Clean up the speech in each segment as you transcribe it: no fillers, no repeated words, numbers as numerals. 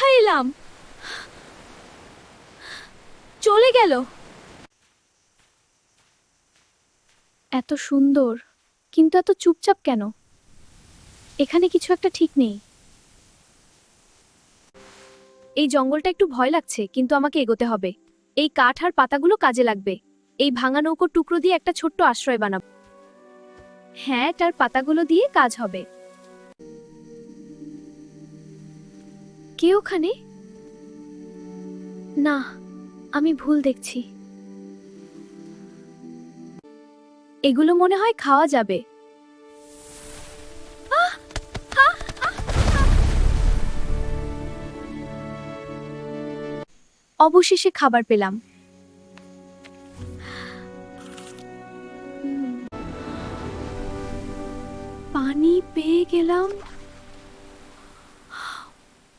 কোথায় এলাম? চলে গেল। এত সুন্দর, কিন্তু এত চুপচাপ কেন? এখানে কিছু একটা ঠিক নেই। এই জঙ্গলটা একটু ভয় লাগছে, কিন্তু আমাকে এগোতে হবে। এই কাঠ আর পাতাগুলো কাজে লাগবে। এই ভাঙা নৌকোর টুকরো দিয়ে একটা ছোট্ট আশ্রয় বানাব। হ্যাঁ, তার পাতাগুলো দিয়ে কাজ হবে। কে ওখানে? না, আমি ভুল দেখছি। এগুলো মনে হয় খাওয়া যাবে। অবশেষে খাবার পেলাম। পানি পেয়ে গেলাম।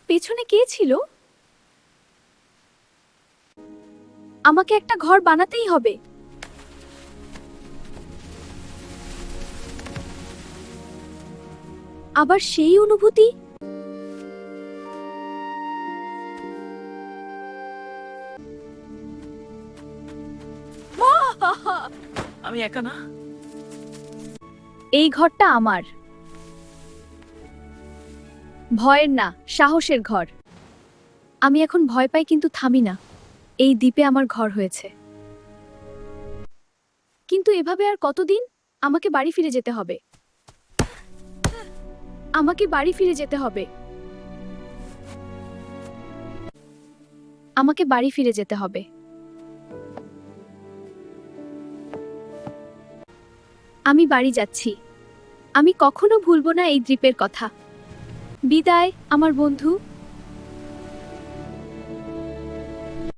পেছনে কে ছিল? আমাকে একটা ঘর বানাতেই হবে। আবার সেই অনুভূতি। আমি একা না। এই ঘরটা আমার। ভয়ের না, সাহসের ঘর। আমি এখন ভয় পাই, কিন্তু থামি না। এই দ্বীপে আমার ঘর হয়েছে। কিন্তু এভাবে আর কতদিন? আমাকে বাড়ি ফিরে যেতে হবে। আমাকে বাড়ি ফিরে যেতে হবে। আমাকে বাড়ি ফিরে যেতে হবে। আমি বাড়ি যাচ্ছি। আমি কখনো ভুলবো না এই দ্বীপের কথা। বিদায়, আমার বন্ধু।